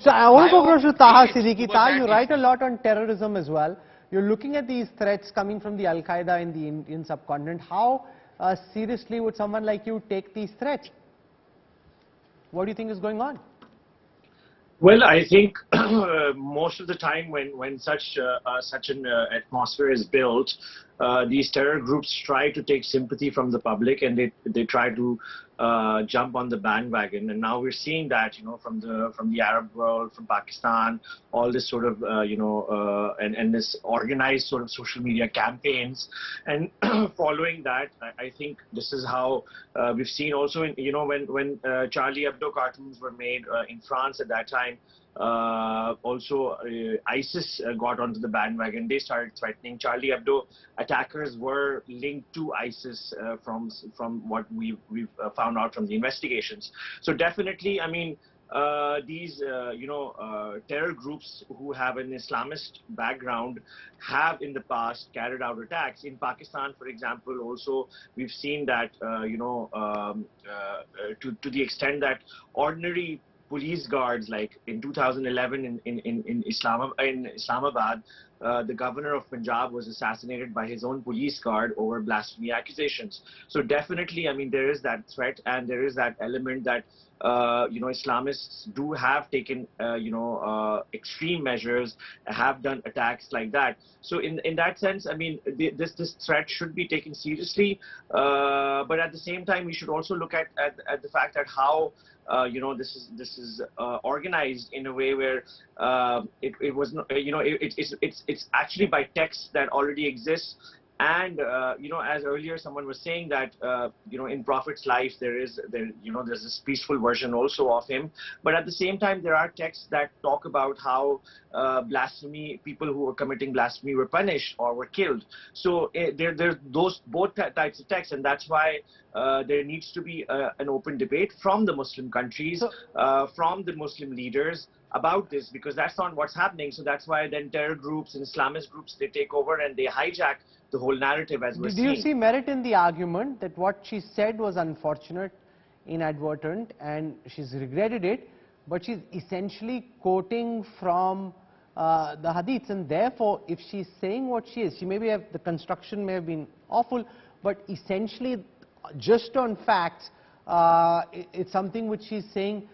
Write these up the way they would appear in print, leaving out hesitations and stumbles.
So I want to go to Taha read Siddiqui. over Taha, that you write a issue. lot on terrorism as well. You're looking at these threats coming from the Al-Qaeda in the Indian subcontinent. How seriously would someone like you take these threats? What do you think is going on? Well, I think most of the time when such an atmosphere is built, these terror groups try to take sympathy from the public, and they try to jump on the bandwagon. And now we're seeing that, you know, from the Arab world, from Pakistan, all this sort of and this organized sort of social media campaigns. And following that, I think this is how we've seen also in, you know, when Charlie Hebdo cartoons were made in France at that time. Also, ISIS got onto the bandwagon. They started threatening. Charlie Hebdo attackers were linked to ISIS from what we've found out from the investigations. So definitely, I mean, these terror groups who have an Islamist background have in the past carried out attacks. In Pakistan, for example, also we've seen that to the extent that ordinary police guards, like in 2011 in Islamabad, the governor of Punjab was assassinated by his own police guard over blasphemy accusations. So definitely, I mean, there is that threat, and there is that element that Islamists do have taken extreme measures, have done attacks like that. So in that sense, I mean, this threat should be taken seriously, but at the same time, we should also look at the fact that how this is organized in a way where it was not, it's actually by text that already exists. And as earlier someone was saying that in Prophet's life there's this peaceful version also of him, but at the same time there are texts that talk about how blasphemy, people who were committing blasphemy were punished or were killed. So there's those both types of texts, and that's why there needs to be an open debate from the Muslim countries, from the Muslim leaders about this, because that's not what's happening. So that's why then terror groups and Islamist groups, they take over and they hijack the whole narrative, as we're seeing. Do you see merit in the argument that what she said was unfortunate, inadvertent, and she's regretted it, but she's essentially quoting from the hadiths, and therefore if she's saying what she is, she maybe have, the construction may have been awful, but essentially just on facts, it's something which she's saying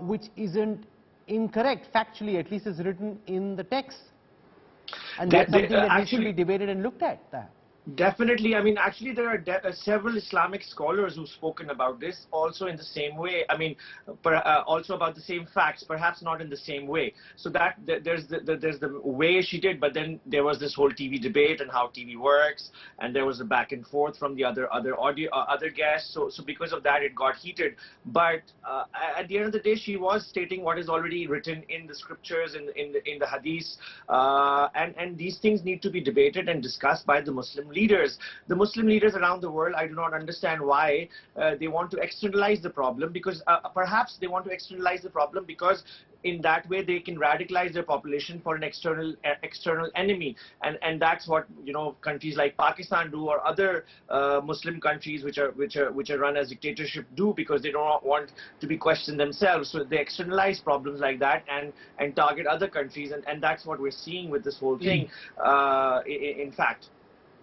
which isn't incorrect factually, at least is written in the text. And that's something that actually should be debated and looked at. Definitely. I mean, actually, there are several Islamic scholars who've spoken about this also in the same way. I mean, also about the same facts, perhaps not in the same way. So that there's the way she did, but then there was this whole TV debate and how TV works, and there was a back and forth from the other guests. So because of that, it got heated. But at the end of the day, she was stating what is already written in the scriptures, in the hadiths, and these things need to be debated and discussed by the Muslim leaders. The Muslim leaders around the world, I do not understand why they want to externalize the problem, because perhaps they want to externalize the problem because in that way they can radicalize their population for an external enemy, and that's what countries like Pakistan do, or other Muslim countries which are run as dictatorship do, because they don't want to be questioned themselves. So they externalize problems like that and target other countries, and that's what we're seeing with this whole thing, in fact.